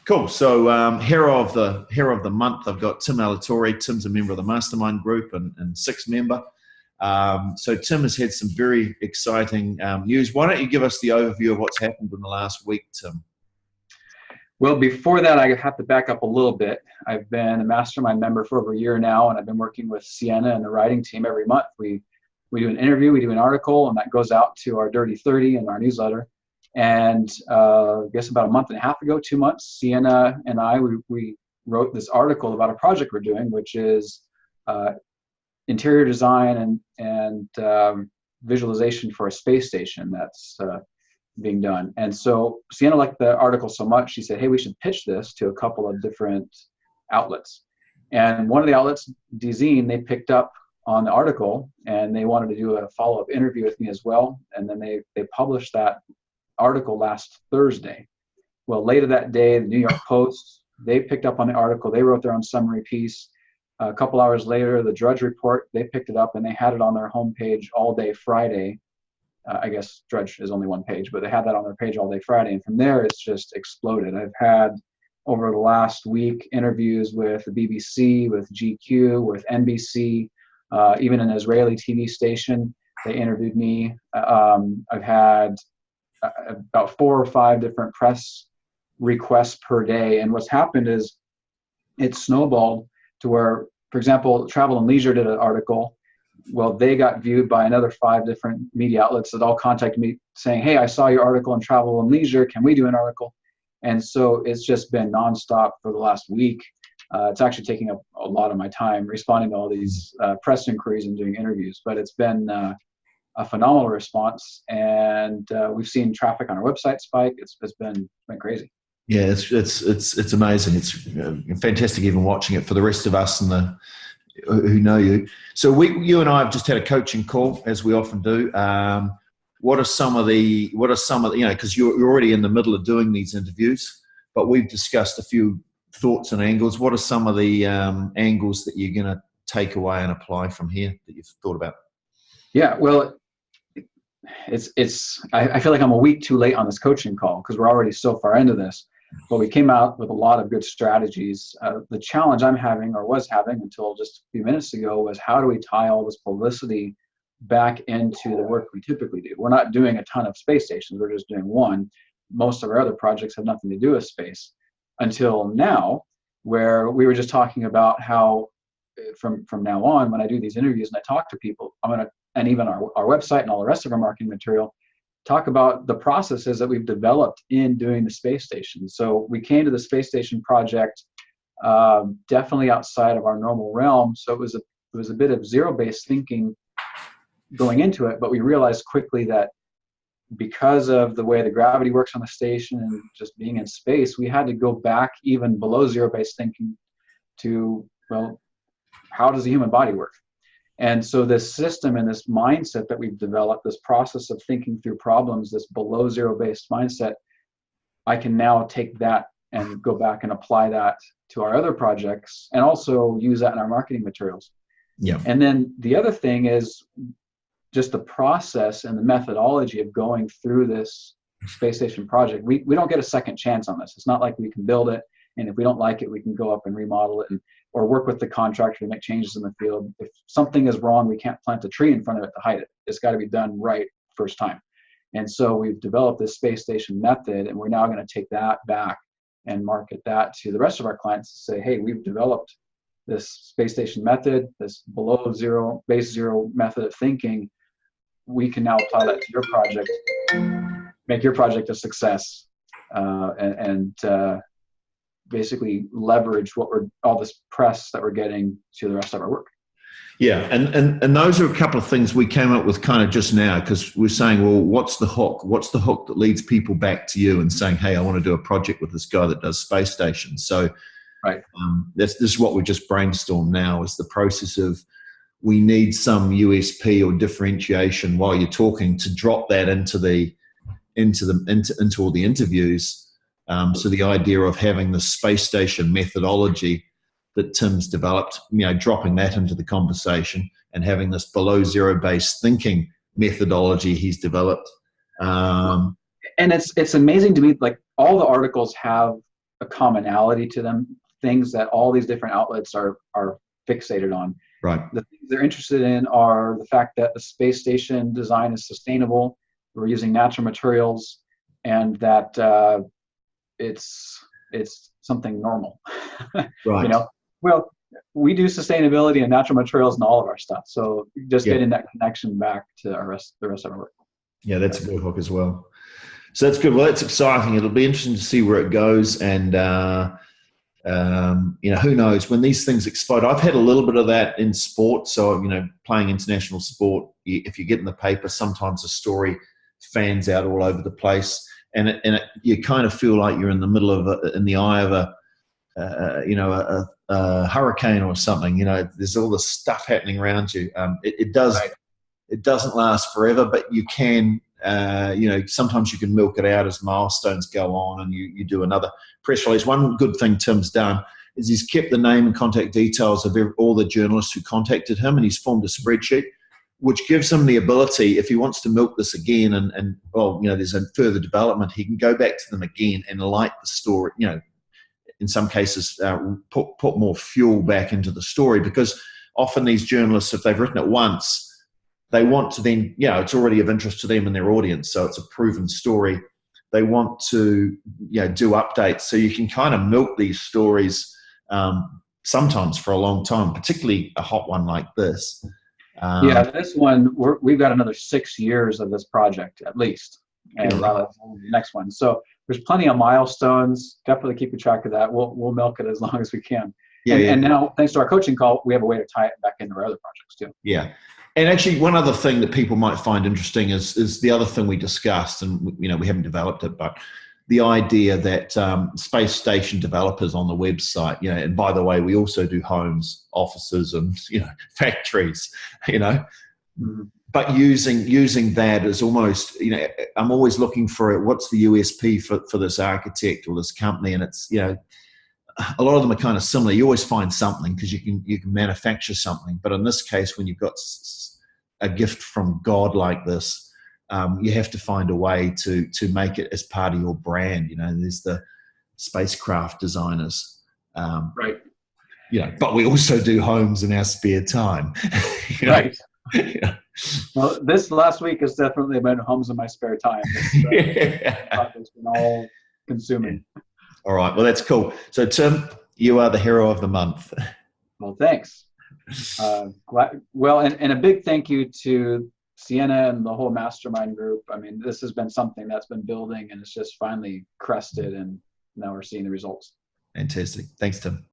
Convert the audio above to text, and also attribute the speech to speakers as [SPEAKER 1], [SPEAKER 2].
[SPEAKER 1] Cool. So hero of the month, I've got Tim Alatorre. Tim's a member of the mastermind group and sixth member. So Tim has had some very exciting news. Why don't you give us the overview of what's happened in the last week, Tim?
[SPEAKER 2] Well, before that, I have to back up a little bit. I've been a mastermind member for over a year now, and I've been working with Sienna and the writing team every month. We do an interview, we do an article, and that goes out to our Dirty 30 in our newsletter. And I guess about a month and a half ago, 2 months, Sienna and I, we wrote this article about a project we're doing, which is interior design and visualization for a space station that's being done. And so Sienna liked the article so much, she said, hey, we should pitch this to a couple of different outlets. And one of the outlets, DZine, they picked up on the article and they wanted to do a follow-up interview with me as well. And then they published that article last Thursday. Well, later that day, the New York Post, they picked up on the article. They wrote their own summary piece. A couple hours later, the Drudge Report, they picked it up and they had it on their homepage all day Friday. I guess Drudge is only one page, but they had that on their page all day Friday. And from there, it's just exploded. I've had, over the last week, interviews with the BBC, with GQ, with NBC, even an Israeli TV station. They interviewed me. I've had about 4 or 5 different press requests per day. And what's happened is it snowballed to where, for example, Travel and Leisure did an article. Well, they got viewed by another 5 different media outlets that all contacted me saying, hey, I saw your article in Travel and Leisure. Can we do an article? And so it's just been nonstop for the last week. It's actually taking up a lot of my time responding to all these press inquiries and doing interviews. But it's been a phenomenal response, and we've seen traffic on our website spike. It's been crazy.
[SPEAKER 1] Yeah, it's amazing. It's fantastic even watching it for the rest of us and who know you. So you and I have just had a coaching call, as we often do. What are some of the because you're already in the middle of doing these interviews, but we've discussed a few thoughts and angles. What are some of the angles that you're going to take away and apply from here that you've thought about?
[SPEAKER 2] Yeah, well, I feel like I'm a week too late on this coaching call because we're already so far into this. But we came out with a lot of good strategies. The challenge I'm having, or was having until just a few minutes ago, was how do we tie all this publicity back into the work we typically do? We're not doing a ton of space stations. We're just doing one. Most of our other projects have nothing to do with space until now, where we were just talking about how from now on, when I do these interviews and I talk to people, and even our website and all the rest of our marketing material, talk about the processes that we've developed in doing the space station. So we came to the space station project definitely outside of our normal realm. So it was a bit of zero-based thinking going into it, but we realized quickly that because of the way the gravity works on the station and just being in space, we had to go back even below zero-based thinking to, well, how does the human body work? And so this system and this mindset that we've developed, this process of thinking through problems, this below zero-based mindset, I can now take that and go back and apply that to our other projects and also use that in our marketing materials.
[SPEAKER 1] Yeah.
[SPEAKER 2] And then the other thing is just the process and the methodology of going through this space station project. We don't get a second chance on this. It's not like we can build it, and if we don't like it, we can go up and remodel it or work with the contractor to make changes in the field. If something is wrong, we can't plant a tree in front of it to hide it. It's got to be done right first time. And so we've developed this space station method, and we're now going to take that back and market that to the rest of our clients to say, hey, we've developed this space station method, this below zero, base zero method of thinking. We can now apply that to your project, make your project a success, and basically leverage all this press that we're getting to the rest of our work.
[SPEAKER 1] Yeah, and those are a couple of things we came up with kind of just now, because we're saying, well, what's the hook? What's the hook that leads people back to you and saying, hey, I want to do a project with this guy that does space stations? So
[SPEAKER 2] right.
[SPEAKER 1] This is what we just brainstormed now, is the process of we need some USP or differentiation while you're talking to drop that into all the interviews. So the idea of having the space station methodology that Tim's developed, dropping that into the conversation and having this below zero based thinking methodology he's developed.
[SPEAKER 2] And it's amazing to me, like all the articles have a commonality to them, things that all these different outlets are fixated on.
[SPEAKER 1] Right.
[SPEAKER 2] The things they're interested in are the fact that the space station design is sustainable, we're using natural materials, and that it's something normal.
[SPEAKER 1] Right.
[SPEAKER 2] You know, well, we do sustainability and natural materials in all of our stuff. So just getting that connection back to the rest of our work.
[SPEAKER 1] Yeah, that's a good hook as well. So that's good. Well, that's exciting. It'll be interesting to see where it goes. And, who knows when these things explode. I've had a little bit of that in sport. So, playing international sport, if you get in the paper, sometimes a story fans out all over the place. And you kind of feel like you're in the middle of in the eye of a hurricane or something. There's all this stuff happening around you. It doesn't last forever, but you can. Sometimes you can milk it out as milestones go on, and you do another press release. One good thing Tim's done is he's kept the name and contact details of all the journalists who contacted him, and he's formed a spreadsheet, which gives him the ability, if he wants to milk this again, and there's a further development, he can go back to them again and light the story. In some cases, put more fuel back into the story, because often these journalists, if they've written it once, they want to then, it's already of interest to them and their audience, so it's a proven story. They want to, do updates, so you can kind of milk these stories sometimes for a long time, particularly a hot one like this.
[SPEAKER 2] This one, we've got another 6 years of this project at least, and the next one. So there's plenty of milestones. Definitely keep track of that. We'll milk it as long as we can. And now, thanks to our coaching call, we have a way to tie it back into our other projects too.
[SPEAKER 1] Yeah. And actually, one other thing that people might find interesting is the other thing we discussed, and we haven't developed it, but the idea that space station developers on the website, and by the way, we also do homes, offices, and factories, but using that as almost, I'm always looking for it. What's the USP for this architect or this company? And it's a lot of them are kind of similar. You always find something because you can manufacture something. But in this case, when you've got a gift from God like this, you have to find a way to make it as part of your brand. There's the spacecraft designers,
[SPEAKER 2] right?
[SPEAKER 1] But we also do homes in our spare time,
[SPEAKER 2] right? Yeah. Well, this last week has definitely been homes in my spare time. It's been all consuming.
[SPEAKER 1] All right. Well, that's cool. So, Tim, you are the hero of the month.
[SPEAKER 2] Well, thanks. And a big thank you to Sienna and the whole mastermind group. I mean, this has been something that's been building, and it's just finally crested, and now we're seeing the results.
[SPEAKER 1] Fantastic. Thanks, Tim.